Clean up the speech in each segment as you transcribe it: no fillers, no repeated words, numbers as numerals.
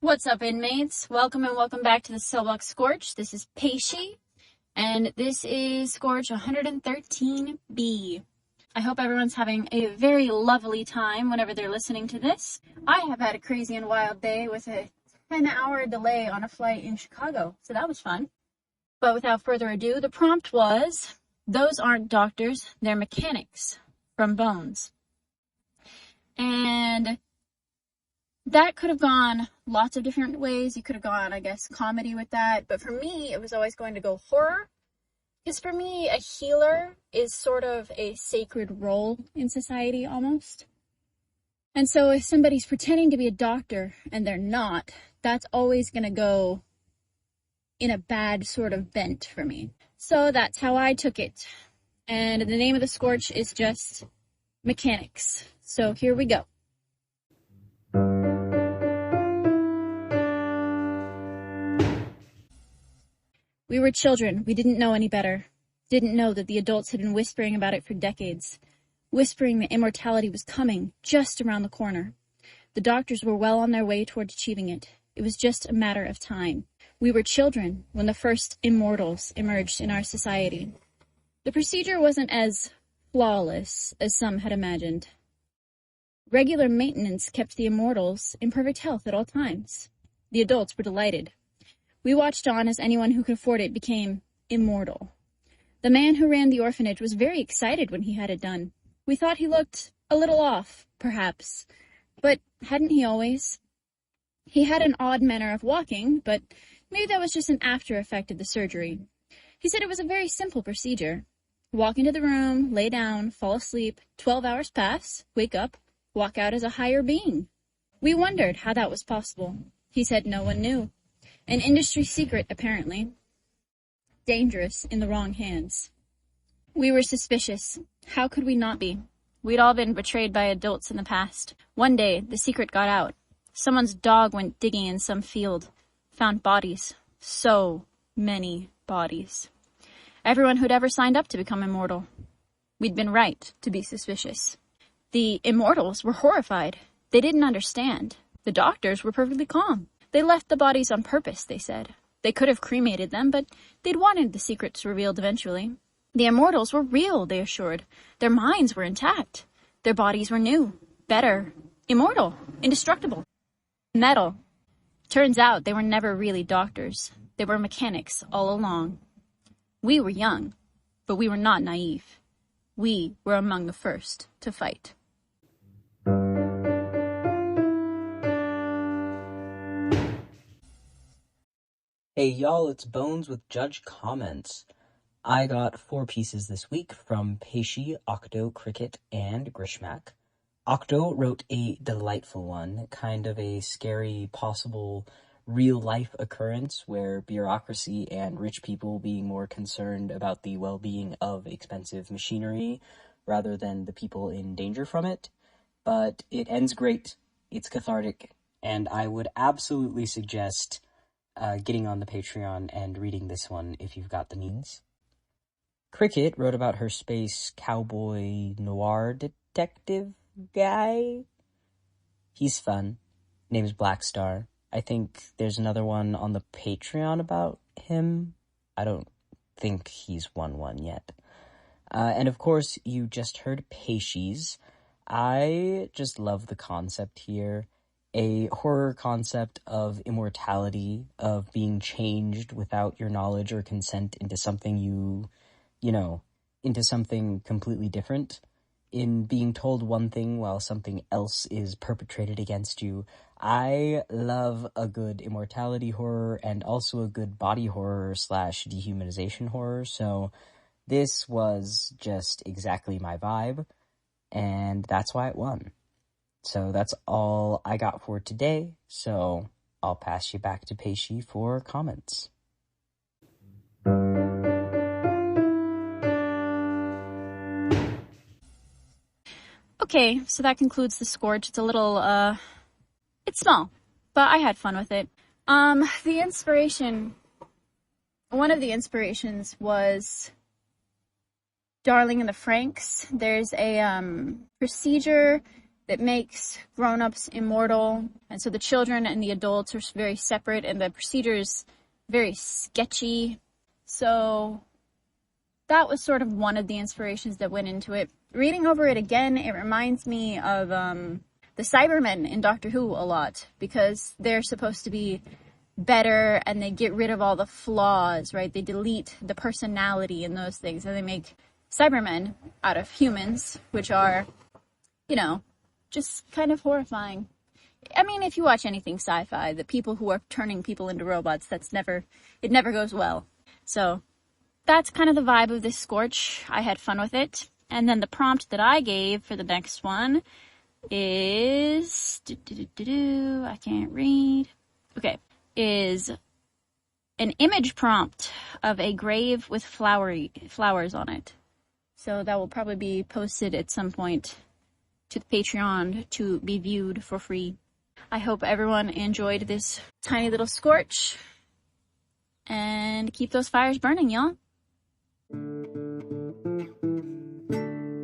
What's up, inmates? Welcome and welcome back to the cellblock Scorch. This is Peixe, and this is Scorch 113B. I hope everyone's having a very lovely time whenever they're listening to this. I have had a crazy and wild day with a 10-hour delay on a flight in Chicago, so that was fun. But without further ado, the prompt was, those aren't doctors, they're mechanics from Bones. And that could have gone lots of different ways. You could have gone, I guess, comedy with that. But for me, it was always going to go horror. Because for me, a healer is sort of a sacred role in society, almost. And so if somebody's pretending to be a doctor and they're not, that's always going to go in a bad sort of bent for me. So that's how I took it. And the name of the Scorch is just Mechanics. So here we go. We were children. We didn't know any better. Didn't know that the adults had been whispering about it for decades. Whispering that immortality was coming just around the corner. The doctors were well on their way toward achieving it. It was just a matter of time. We were children when the first immortals emerged in our society. The procedure wasn't as flawless as some had imagined. Regular maintenance kept the immortals in perfect health at all times. The adults were delighted. We watched on as anyone who could afford it became immortal. The man who ran the orphanage was very excited when he had it done. We thought he looked a little off, perhaps. But hadn't he always? He had an odd manner of walking, but maybe that was just an after effect of the surgery. He said it was a very simple procedure. Walk into the room, lay down, fall asleep, 12 hours pass, wake up, walk out as a higher being. We wondered how that was possible. He said no one knew. An industry secret, apparently. Dangerous in the wrong hands. We were suspicious. How could we not be? We'd all been betrayed by adults in the past. One day, the secret got out. Someone's dog went digging in some field. Found bodies. So many bodies. Everyone who'd ever signed up to become immortal. We'd been right to be suspicious. The immortals were horrified. They didn't understand. The doctors were perfectly calm. They left the bodies on purpose, they said. They could have cremated them, but they'd wanted the secrets revealed eventually. The immortals were real, they assured. Their minds were intact. Their bodies were new, better, immortal, indestructible. Metal. Turns out they were never really doctors. They were mechanics all along. We were young, but we were not naive. We were among the first to fight. Hey y'all, it's Bones with Judge Comments. I got 4 pieces this week from Peixe, Octo, Cricket, and Grishmak. Octo wrote a delightful one, kind of a scary, possible, real-life occurrence where bureaucracy and rich people being more concerned about the well-being of expensive machinery rather than the people in danger from it. But it ends great, it's cathartic, and I would absolutely suggest getting on the Patreon and reading this one if you've got the means. Cricket wrote about her space cowboy noir detective guy. He's fun. Name's Blackstar. I think there's another one on the Patreon about him. I don't think he's won one yet. And of course, you just heard Peixe's. I just love the concept here. A horror concept of immortality, of being changed without your knowledge or consent into something into something completely different, in being told one thing while something else is perpetrated against you. I love a good immortality horror and also a good body horror / dehumanization horror, so this was just exactly my vibe, and that's why it won. So that's all I got for today, so I'll pass you back to Peixe for comments. Okay, so that concludes the Scorch. It's a little, it's small, but I had fun with it. One of the inspirations was Darling in the Franxx. There's a procedure that makes grown-ups immortal. And so the children and the adults are very separate, and the procedure is very sketchy. So that was sort of one of the inspirations that went into it. Reading over it again, it reminds me of the Cybermen in Doctor Who a lot, because they're supposed to be better and they get rid of all the flaws, right? They delete the personality and those things, and they make Cybermen out of humans, which are, you know, just kind of horrifying. I mean, if you watch anything sci-fi, the people who are turning people into robots, it never goes well. So that's kind of the vibe of this Scorch. I had fun with it. And then the prompt that I gave for the next one is, I can't read. Okay, is an image prompt of a grave with flowers on it. So that will probably be posted at some point to the Patreon to be viewed for free. I hope everyone enjoyed this tiny little Scorch. And keep those fires burning, y'all.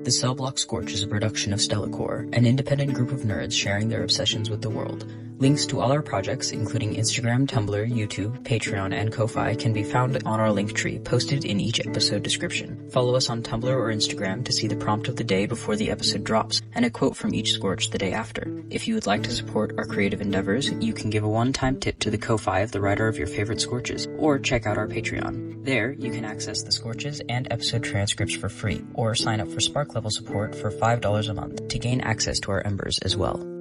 The Cellblock Scorch is a production of Stellacore, an independent group of nerds sharing their obsessions with the world. Links to all our projects, including Instagram, Tumblr, YouTube, Patreon, and Ko-Fi, can be found on our Linktree, posted in each episode description. Follow us on Tumblr or Instagram to see the prompt of the day before the episode drops, and a quote from each Scorch the day after. If you would like to support our creative endeavors, you can give a one-time tip to the Ko-Fi of the writer of your favorite Scorches, or check out our Patreon. There, you can access the Scorches and episode transcripts for free, or sign up for Spark level support for $5 a month to gain access to our embers as well.